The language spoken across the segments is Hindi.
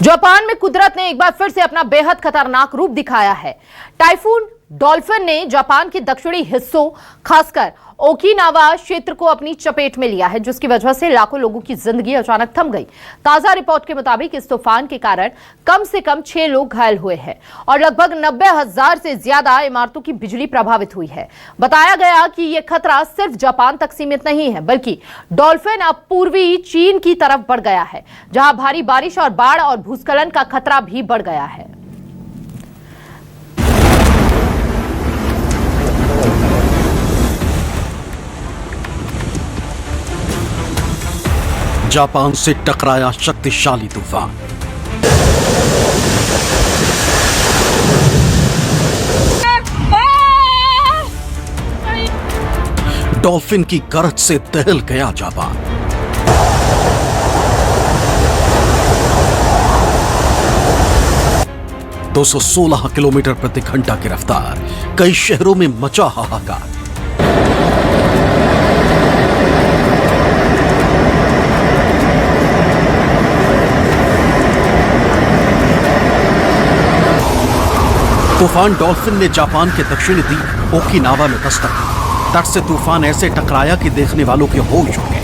जापान में कुदरत ने एक बार फिर से अपना बेहद खतरनाक रूप दिखाया है। टाइफून डॉल्फिन ने जापान के दक्षिणी हिस्सों खासकर ओकिनावा क्षेत्र को अपनी चपेट में लिया है, जिसकी वजह से लाखों लोगों की जिंदगी अचानक थम गई। ताजा रिपोर्ट के मुताबिक इस तूफान के कारण कम से कम 6 लोग घायल हुए हैं और लगभग 90,000 से ज्यादा इमारतों की बिजली प्रभावित हुई है। बताया गया कि यह खतरा सिर्फ जापान तक सीमित नहीं है, बल्कि डॉल्फिन अब पूर्वी चीन की तरफ बढ़ गया है, जहां भारी बारिश और बाढ़ और भूस्खलन का खतरा भी बढ़ गया है। जापान से टकराया शक्तिशाली तूफान। डॉल्फिन की गरज से दहल गया जापान। दो 216 किलोमीटर प्रति घंटा की रफ्तार, कई शहरों में मचा हाहाकार। तूफान डॉल्फिन ने जापान के दक्षिणी द्वीप ओकिनावा में दस्तक दी। तट से तूफान ऐसे टकराया कि देखने वालों के होश उड़ गए।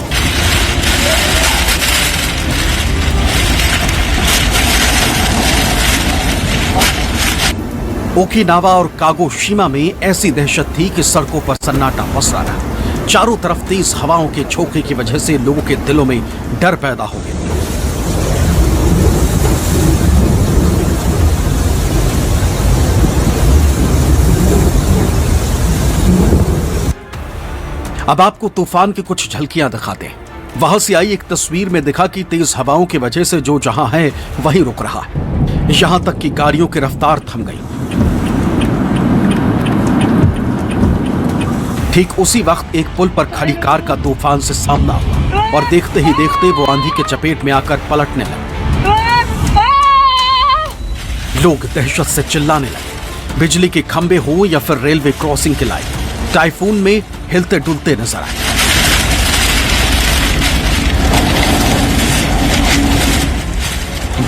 ओकिनावा और कागोशीमा में ऐसी दहशत थी कि सड़कों पर सन्नाटा पसरा रहा। चारों तरफ तेज हवाओं के झोंके की वजह से लोगों के दिलों में डर पैदा हो गया। अब आपको तूफान की कुछ झलकियां दिखाते हैं। वहां से आई एक तस्वीर में दिखा कि तेज हवाओं की वजह से जो जहां है वहीं रुक रहा है। यहां तक कि गाड़ियों की रफ्तार थम गई। ठीक उसी वक्त एक पुल पर खड़ी कार का तूफान से सामना हुआ और देखते ही देखते वो आंधी के चपेट में आकर पलटने लगे। लोग दहशत से चिल्लाने लगे। बिजली के खंभे हो या फिर रेलवे क्रॉसिंग की लाइन टाइफून में हिलते डुलते नजर आए।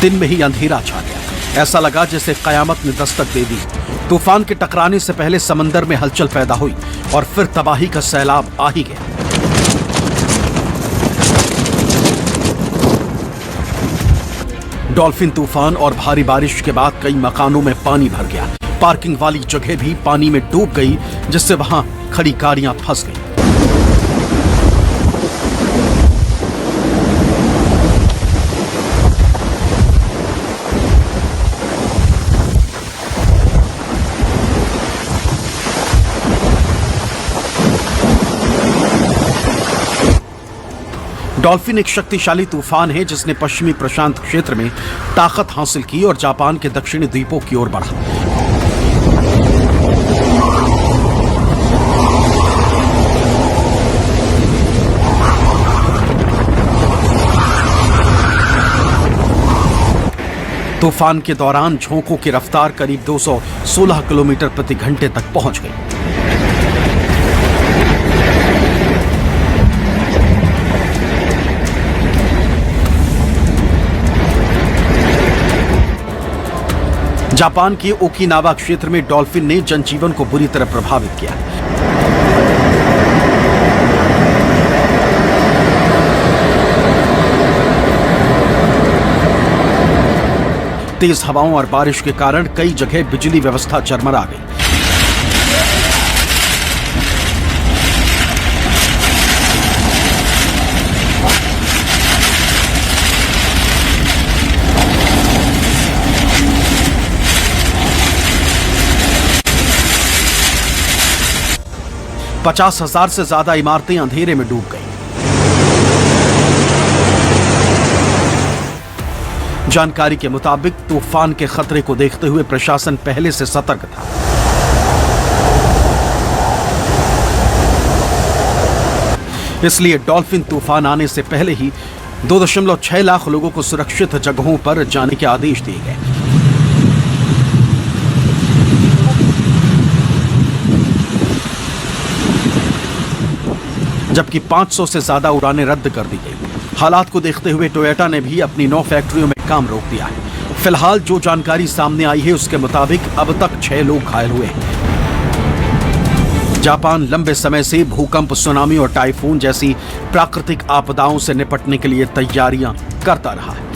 दिन में ही अंधेरा छा गया। ऐसा लगा जैसे कयामत ने दस्तक दे दी। तूफान के टकराने से पहले समंदर में हलचल पैदा हुई और फिर तबाही का सैलाब आ ही गया। डॉल्फिन तूफान और भारी बारिश के बाद कई मकानों में पानी भर गया। पार्किंग वाली जगह भी पानी में डूब गई, जिससे वहां खड़ी गाड़ियां फंस गईं। डॉल्फिन एक शक्तिशाली तूफान है जिसने पश्चिमी प्रशांत क्षेत्र में ताकत हासिल की और जापान के दक्षिणी द्वीपों की ओर बढ़ा। तूफान के दौरान झोंकों की रफ्तार करीब 216 किलोमीटर प्रति घंटे तक पहुंच गई। जापान के ओकिनावा क्षेत्र में डॉल्फिन ने जनजीवन को बुरी तरह प्रभावित किया। तेज हवाओं और बारिश के कारण कई जगह बिजली व्यवस्था चरमरा गई। पचास 50,000 से ज्यादा इमारतें अंधेरे में डूब गईं। जानकारी के मुताबिक तूफान के खतरे को देखते हुए प्रशासन पहले से सतर्क था। इसलिए डॉल्फिन तूफान आने से पहले ही 2.6 लाख लोगों को सुरक्षित जगहों पर जाने के आदेश दिए गए। जबकि 500 से ज्यादा उड़ानें रद्द कर दी गई। हालात को देखते हुए टोयोटा ने भी अपनी 9 फैक्ट्रियों में काम रोक दिया है। फिलहाल जो जानकारी सामने आई है उसके मुताबिक अब तक 6 लोग घायल हुए हैं। जापान लंबे समय से भूकंप, सुनामी और टाइफून जैसी प्राकृतिक आपदाओं से निपटने के लिए तैयारियां करता रहा है।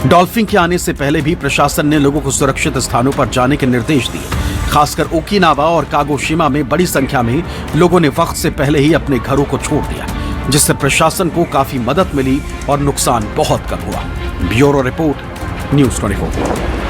डॉल्फिन के आने से पहले भी प्रशासन ने लोगों को सुरक्षित स्थानों पर जाने के निर्देश दिए। खासकर ओकिनावा और कागोशिमा में बड़ी संख्या में लोगों ने वक्त से पहले ही अपने घरों को छोड़ दिया, जिससे प्रशासन को काफी मदद मिली और नुकसान बहुत कम हुआ। Bureau report, news 24।